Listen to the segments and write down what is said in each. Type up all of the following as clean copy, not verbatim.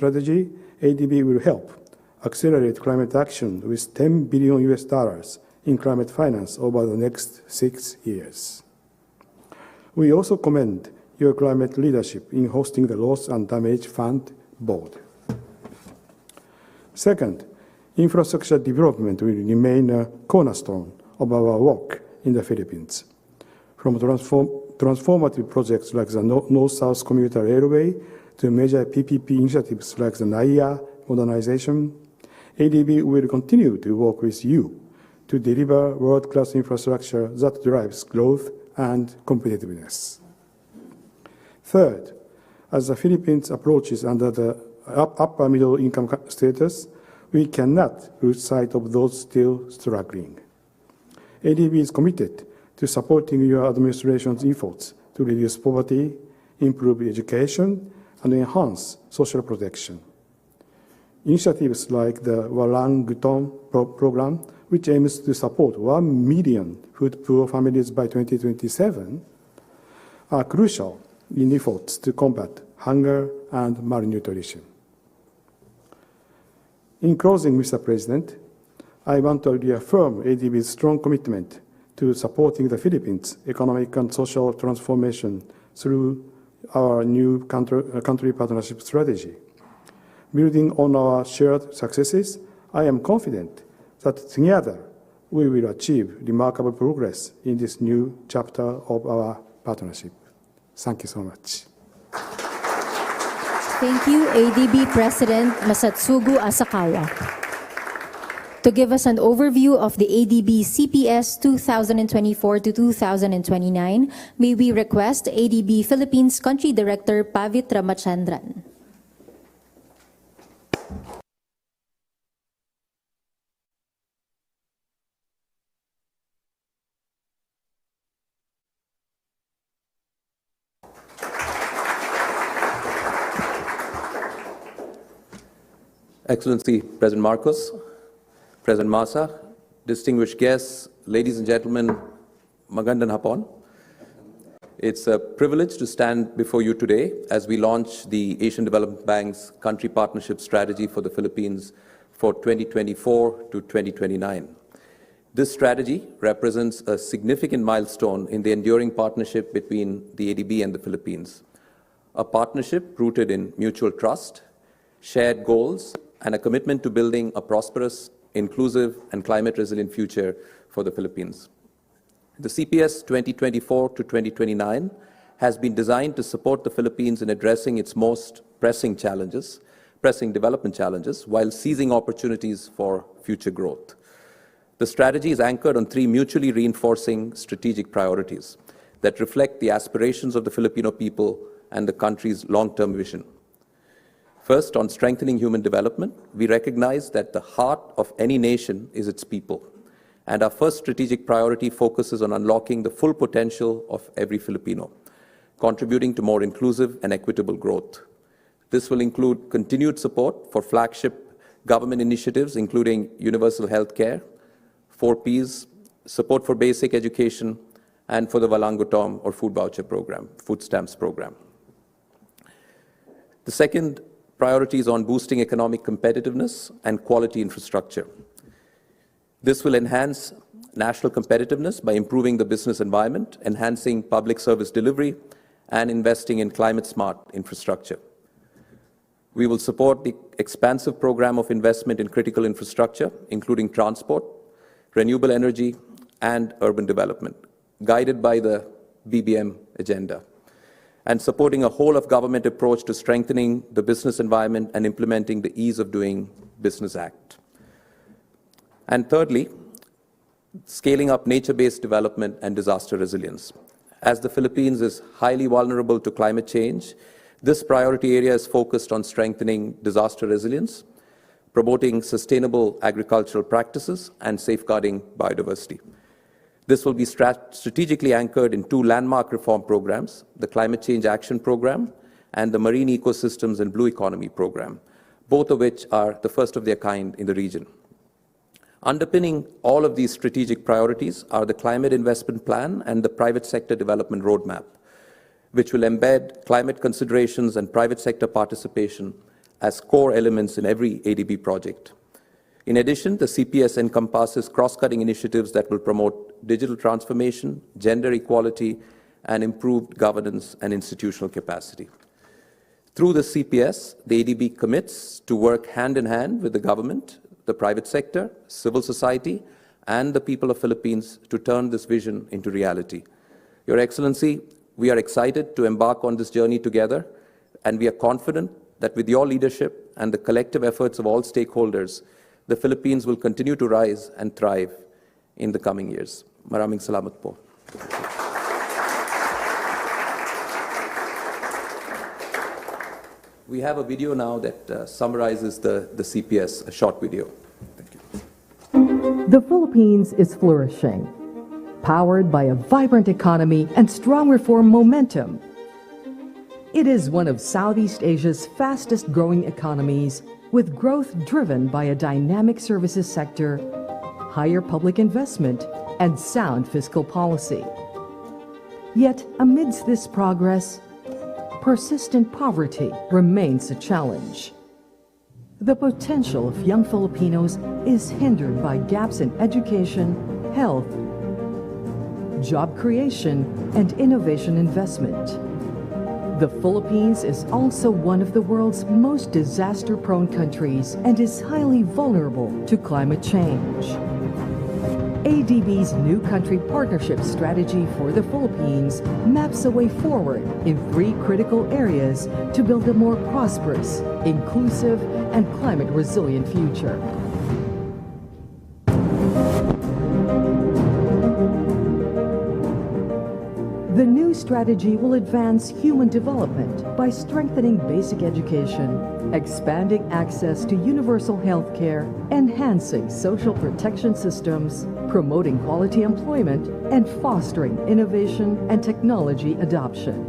strategy, ADB will help accelerate climate action with $10 billion in climate finance over the next 6 years. We also commend your climate leadership in hosting the Loss and Damage Fund Board. Second, infrastructure development will remain a cornerstone of our work in the Philippines. From transformative projects like the North-South Commuter Railway to major PPP initiatives like the NAIA modernization, ADB will continue to work with you to deliver world-class infrastructure that drives growth and competitiveness. Third, as the Philippines approaches under the upper middle income status, we cannot lose sight of those still struggling. ADB is committed to supporting your administration's efforts to reduce poverty, improve education, and enhance social protection. Initiatives like the Walang Gutom program, which aims to support 1 million food-poor families by 2027, are crucial in efforts to combat hunger and malnutrition. In closing, Mr. President, I want to reaffirm ADB's strong commitment to supporting the Philippines' economic and social transformation through our new country partnership strategy. Building on our shared successes, I am confident that together we will achieve remarkable progress in this new chapter of our partnership. Thank you so much. Thank you, ADB President Masatsugu Asakawa. To give us an overview of the ADB CPS 2024 to 2029, may we request ADB Philippines Country Director Pavit Ramachandran. Excellency President Marcos, President Masa, distinguished guests, ladies and gentlemen, magandang hapon. It's a privilege to stand before you today as we launch the Asian Development Bank's country partnership strategy for the Philippines for 2024 to 2029. This strategy represents a significant milestone in the enduring partnership between the ADB and the Philippines, a partnership rooted in mutual trust, shared goals, and a commitment to building a prosperous, inclusive, and climate-resilient future for the Philippines. The CPS 2024 to 2029 has been designed to support the Philippines in addressing its most pressing development challenges, while seizing opportunities for future growth. The strategy is anchored on 3 mutually reinforcing strategic priorities that reflect the aspirations of the Filipino people and the country's long-term vision. First, on strengthening human development, we recognize that the heart of any nation is its people, and our first strategic priority focuses on unlocking the full potential of every Filipino, contributing to more inclusive and equitable growth. This will include continued support for flagship government initiatives, including universal health care, 4 Ps, support for basic education, and for the Walang Gutom or food voucher program, food stamps program. The second priority is on boosting economic competitiveness and quality infrastructure. This will enhance national competitiveness by improving the business environment, enhancing public service delivery, and investing in climate-smart infrastructure. We will support the expansive program of investment in critical infrastructure, including transport, renewable energy, and urban development, guided by the BBM agenda, and supporting a whole-of-government approach to strengthening the business environment and implementing the Ease of Doing Business Act. And thirdly, scaling up nature-based development and disaster resilience. As the Philippines is highly vulnerable to climate change, this priority area is focused on strengthening disaster resilience, promoting sustainable agricultural practices, and safeguarding biodiversity. This will be strategically anchored in 2 landmark reform programs, the Climate Change Action Program and the Marine Ecosystems and Blue Economy Program, both of which are the first of their kind in the region. Underpinning all of these strategic priorities are the Climate Investment Plan and the Private Sector Development Roadmap, which will embed climate considerations and private sector participation as core elements in every ADB project. In addition, the CPS encompasses cross-cutting initiatives that will promote digital transformation, gender equality, and improved governance and institutional capacity. Through the CPS, the ADB commits to work hand in hand with the government, the private sector, civil society, and the people of Philippines to turn this vision into reality. Your Excellency, we are excited to embark on this journey together, and we are confident that with your leadership and the collective efforts of all stakeholders, the Philippines will continue to rise and thrive in the coming years. Maraming salamat po. We have a video now that summarizes the CPS, a short video. Thank you. The Philippines is flourishing, powered by a vibrant economy and strong reform momentum. It is one of Southeast Asia's fastest growing economies, with growth driven by a dynamic services sector, higher public investment, and sound fiscal policy. Yet, amidst this progress, persistent poverty remains a challenge. The potential of young Filipinos is hindered by gaps in education, health, job creation, and innovation investment. The Philippines is also one of the world's most disaster-prone countries and is highly vulnerable to climate change. ADB's new country partnership strategy for the Philippines maps a way forward in 3 critical areas to build a more prosperous, inclusive, and climate-resilient future. The new strategy will advance human development by strengthening basic education, expanding access to universal health care, enhancing social protection systems, promoting quality employment, and fostering innovation and technology adoption.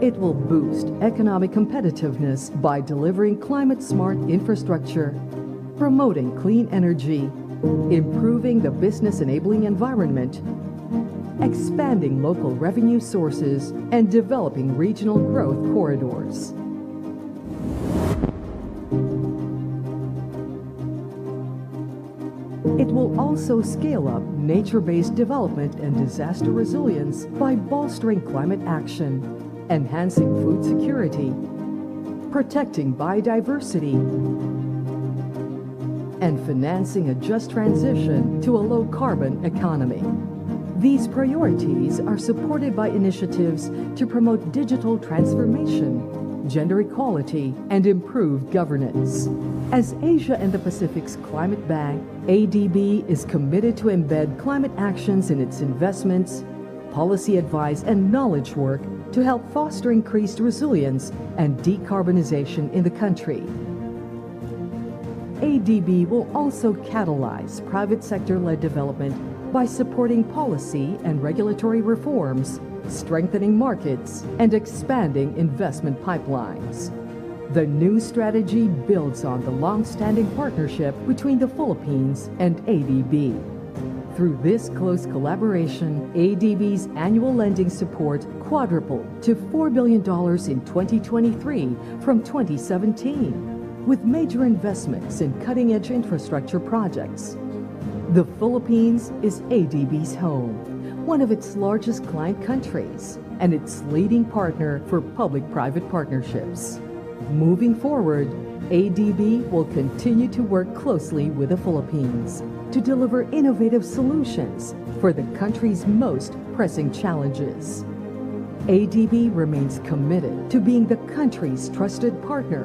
It will boost economic competitiveness by delivering climate-smart infrastructure, promoting clean energy, improving the business-enabling environment, expanding local revenue sources, and developing regional growth corridors. It will also scale up nature-based development and disaster resilience by bolstering climate action, enhancing food security, protecting biodiversity, and financing a just transition to a low-carbon economy. These priorities are supported by initiatives to promote digital transformation, gender equality, and improved governance. As Asia and the Pacific's climate bank, ADB is committed to embed climate actions in its investments, policy advice, and knowledge work to help foster increased resilience and decarbonization in the country. ADB will also catalyze private sector-led development by supporting policy and regulatory reforms, strengthening markets, and expanding investment pipelines. The new strategy builds on the long-standing partnership between the Philippines and ADB. Through this close collaboration, ADB's annual lending support quadrupled to $4 billion in 2023 from 2017. With major investments in cutting-edge infrastructure projects. The Philippines is ADB's home, one of its largest client countries, and its leading partner for public-private partnerships. Moving forward, ADB will continue to work closely with the Philippines to deliver innovative solutions for the country's most pressing challenges. ADB remains committed to being the country's trusted partner,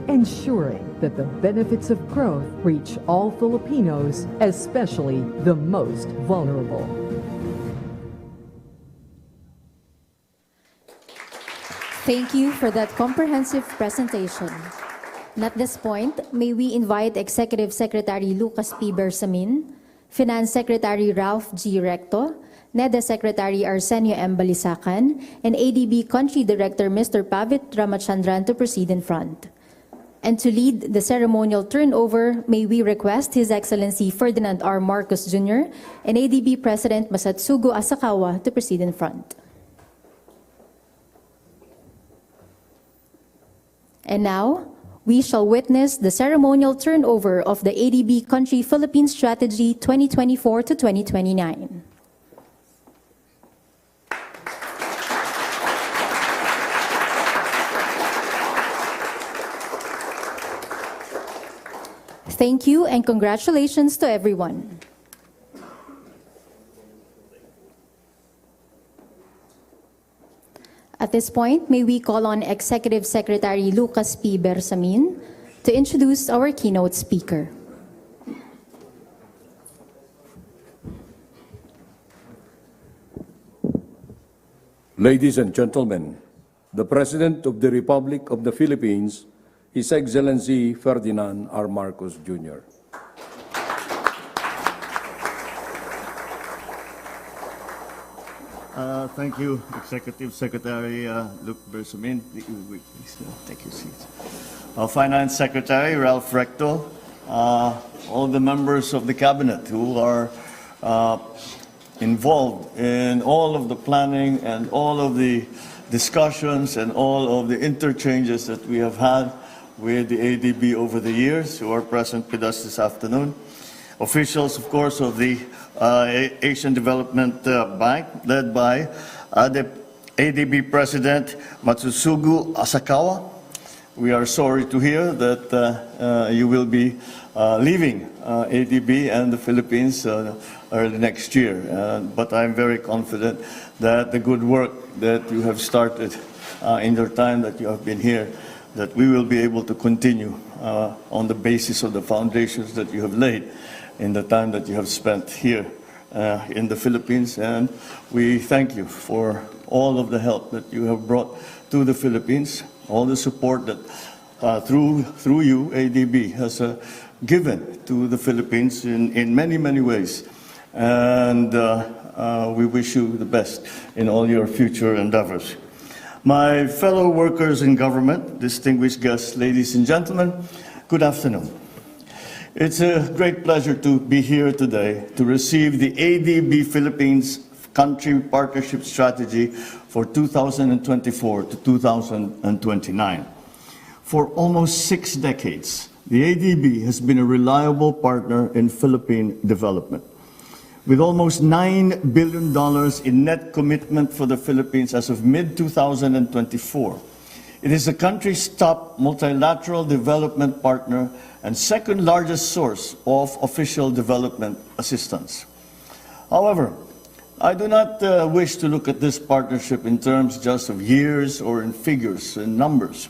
ensuring that the benefits of growth reach all Filipinos, especially the most vulnerable. Thank you for that comprehensive presentation. And at this point, may we invite Executive Secretary Lucas P. Bersamin, Finance Secretary Ralph G. Recto, NEDA Secretary Arsenio M. Balisacan, and ADB Country Director Mr. Pavit Ramachandran to proceed in front. And to lead the ceremonial turnover, may we request His Excellency Ferdinand R. Marcos Jr. and ADB President Masatsugu Asakawa to proceed in front. And now, we shall witness the ceremonial turnover of the ADB Country Philippines Strategy 2024 to 2029. Thank you and congratulations to everyone. At this point, may we call on Executive Secretary Lucas P. Bersamin to introduce our keynote speaker. Ladies and gentlemen, the President of the Republic of the Philippines, His Excellency Ferdinand R. Marcos Jr. Thank you, Executive Secretary Luc Bersamin. Please take your seats. Our Finance Secretary Ralph Recto, all the members of the Cabinet who are involved in all of the planning and all of the discussions and all of the interchanges that we have had with the ADB over the years, who are present with us this afternoon. Officials, of course, of the Asian Development Bank, led by the ADB President Matsusugu Asakawa. We are sorry to hear that you will be leaving ADB and the Philippines early next year. But I'm very confident that the good work that you have started in the time that you have been here, that we will be able to continue on the basis of the foundations that you have laid in the time that you have spent here in the Philippines. And we thank you for all of the help that you have brought to the Philippines, all the support that through you, ADB, has given to the Philippines in many, many ways. And we wish you the best in all your future endeavors. My fellow workers in government, distinguished guests, ladies and gentlemen, good afternoon. It's a great pleasure to be here today to receive the ADB Philippines Country Partnership Strategy for 2024 to 2029. For almost 6 decades, the ADB has been a reliable partner in Philippine development. With almost $9 billion in net commitment for the Philippines as of mid-2024, it is the country's top multilateral development partner and second largest source of official development assistance. However, I do not wish to look at this partnership in terms just of years or in figures and numbers.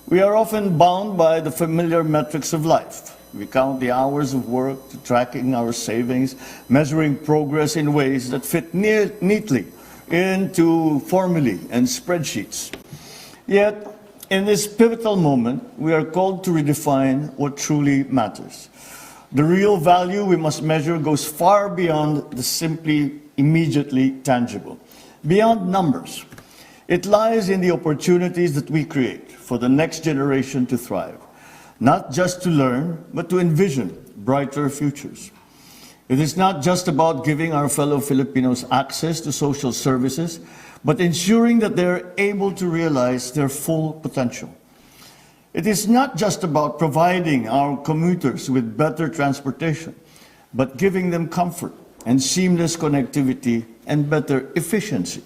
We are often bound by the familiar metrics of life. We count the hours of work, tracking our savings, measuring progress in ways that fit neatly into formulae and spreadsheets. Yet, in this pivotal moment, we are called to redefine what truly matters. The real value we must measure goes far beyond the simply immediately tangible, beyond numbers. It lies in the opportunities that we create for the next generation to thrive, not just to learn, but to envision brighter futures. It is not just about giving our fellow Filipinos access to social services, but ensuring that they're able to realize their full potential. It is not just about providing our commuters with better transportation, but giving them comfort and seamless connectivity and better efficiency.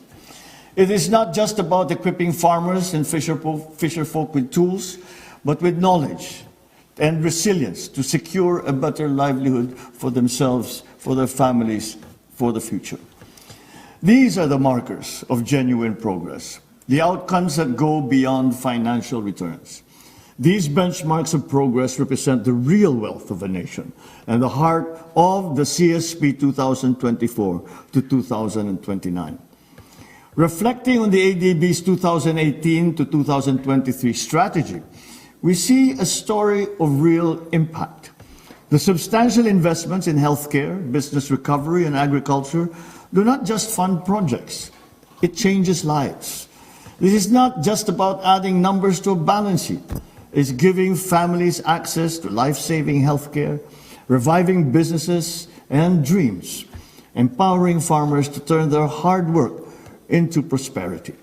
It is not just about equipping farmers and fisherfolk with tools, but with knowledge and resilience to secure a better livelihood for themselves, for their families, for the future. These are the markers of genuine progress, the outcomes that go beyond financial returns. These benchmarks of progress represent the real wealth of a nation and the heart of the CSP 2024 to 2029. Reflecting on the ADB's 2018 to 2023 strategy, we see a story of real impact. The substantial investments in healthcare, business recovery, and agriculture do not just fund projects. It changes lives. This is not just about adding numbers to a balance sheet. It's giving families access to life-saving healthcare, reviving businesses and dreams, empowering farmers to turn their hard work into prosperity.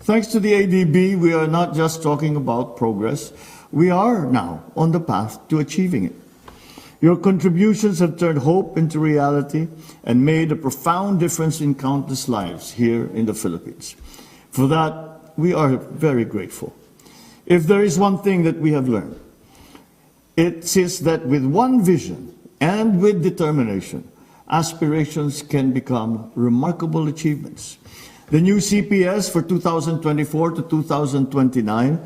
Thanks to the ADB, we are not just talking about progress, we are now on the path to achieving it. Your contributions have turned hope into reality and made a profound difference in countless lives here in the Philippines. For that, we are very grateful. If there is one thing that we have learned, it is that with one vision and with determination, aspirations can become remarkable achievements. The new CPS for 2024 to 2029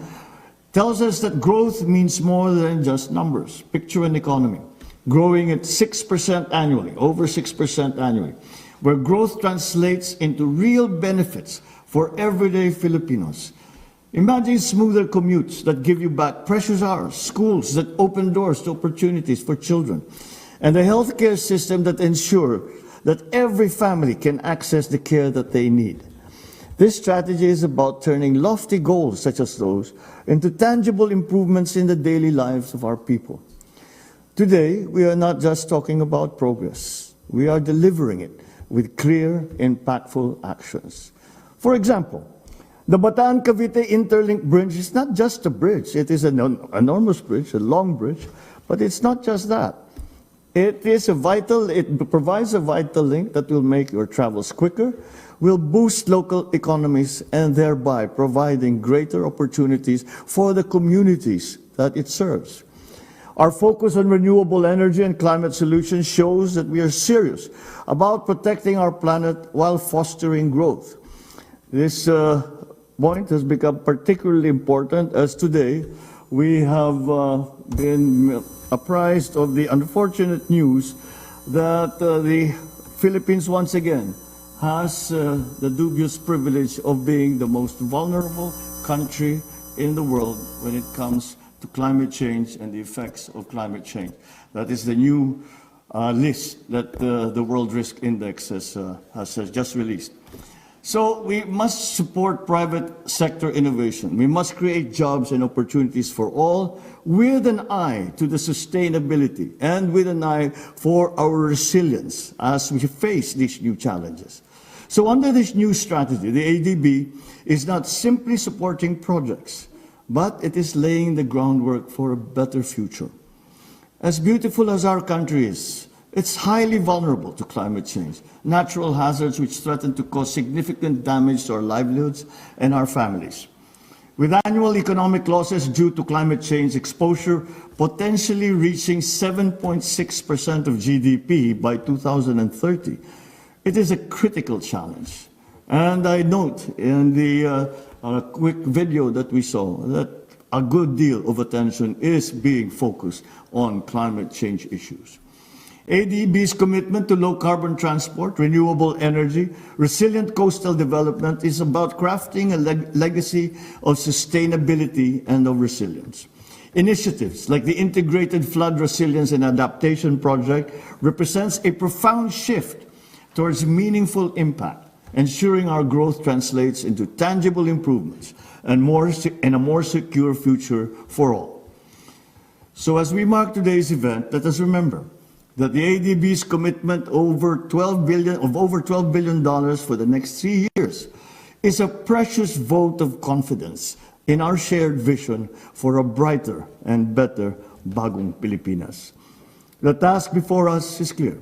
tells us that growth means more than just numbers. Picture an economy growing at 6% annually, over 6% annually, where growth translates into real benefits for everyday Filipinos. Imagine smoother commutes that give you back precious hours, schools that open doors to opportunities for children, and a healthcare system that ensures that every family can access the care that they need. This strategy is about turning lofty goals such as those into tangible improvements in the daily lives of our people. Today, we are not just talking about progress. We are delivering it with clear, impactful actions. For example, the Bataan-Cavite Interlink Bridge is not just a bridge. It is an enormous bridge, a long bridge, but it's not just that. It provides a vital link that will make your travels quicker, will boost local economies, and thereby providing greater opportunities for the communities that it serves. Our focus on renewable energy and climate solutions shows that we are serious about protecting our planet while fostering growth. This point has become particularly important as today we have been apprised of the unfortunate news that the Philippines once again has the dubious privilege of being the most vulnerable country in the world when it comes to climate change and the effects of climate change. That is the new list that the World Risk Index has just released. So we must support private sector innovation. We must create jobs and opportunities for all with an eye to the sustainability and with an eye for our resilience as we face these new challenges. So under this new strategy, the ADB is not simply supporting projects, but it is laying the groundwork for a better future. As beautiful as our country is, it's highly vulnerable to climate change, natural hazards which threaten to cause significant damage to our livelihoods and our families. With annual economic losses due to climate change exposure potentially reaching 7.6% of GDP by 2030, it is a critical challenge. And I note in the quick video that we saw that a good deal of attention is being focused on climate change issues. ADB's commitment to low-carbon transport, renewable energy, resilient coastal development is about crafting a legacy of sustainability and of resilience. Initiatives like the Integrated Flood Resilience and Adaptation Project represents a profound shift towards meaningful impact, ensuring our growth translates into tangible improvements and a more secure future for all. So as we mark today's event, let us remember that the ADB's commitment of over $12 billion for the next 3 years is a precious vote of confidence in our shared vision for a brighter and better Bagong Pilipinas. The task before us is clear.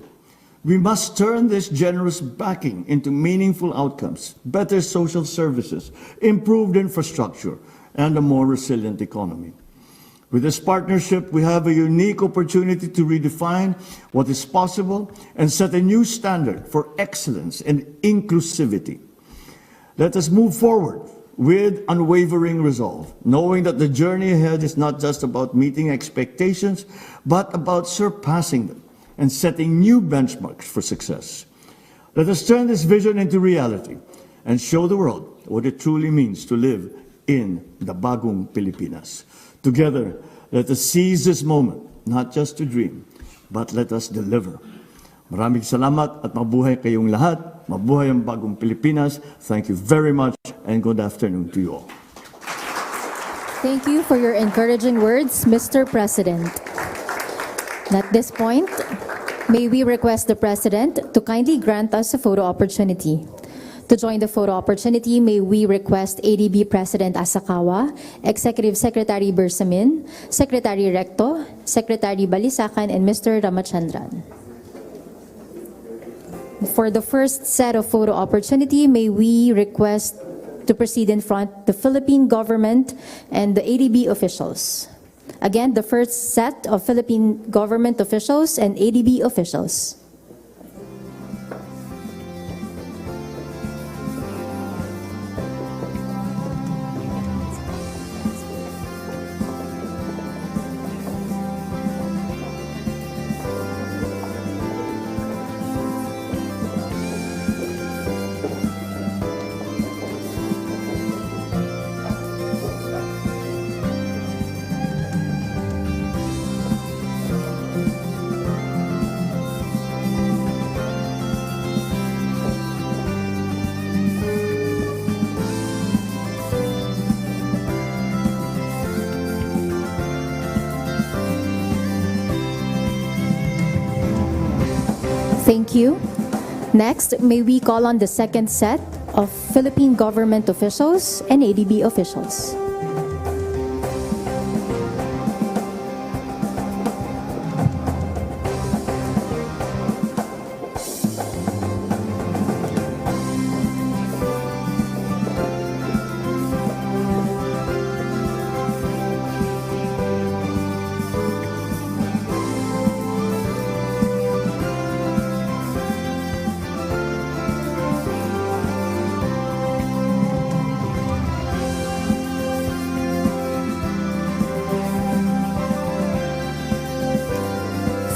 We must turn this generous backing into meaningful outcomes, better social services, improved infrastructure, and a more resilient economy. With this partnership, we have a unique opportunity to redefine what is possible and set a new standard for excellence and inclusivity. Let us move forward with unwavering resolve, knowing that the journey ahead is not just about meeting expectations, but about surpassing them and setting new benchmarks for success. Let us turn this vision into reality and show the world what it truly means to live in the Bagong Pilipinas. Together, let us seize this moment, not just to dream, but let us deliver. Maraming salamat at mabuhay kayong lahat. Mabuhay ang Bagong Pilipinas. Thank you very much and good afternoon to you all. Thank you for your encouraging words, Mr. President. At this point, may we request the President to kindly grant us a photo opportunity. To join the photo opportunity, may we request ADB President Asakawa, Executive Secretary Bersamin, Secretary Recto, Secretary Balisacan, and Mr. Ramachandran. For the first set of photo opportunity, may we request to proceed in front the Philippine government and the ADB officials. Again, the first set of Philippine government officials and ADB officials. Thank you. Next, may we call on the second set of Philippine government officials and ADB officials.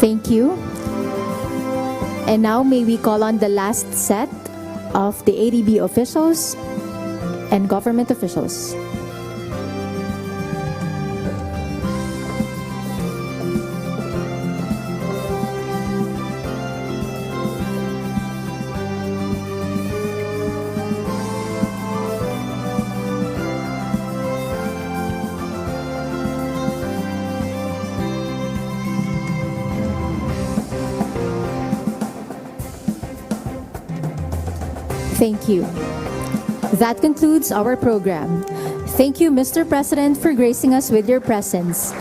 Thank you. And now may we call on the last set of the ADB officials and government officials. Thank you. That concludes our program. Thank you, Mr. President, for gracing us with your presence.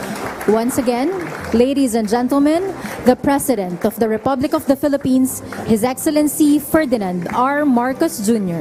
Once again, ladies and gentlemen, the President of the Republic of the Philippines, His Excellency Ferdinand R. Marcos Jr.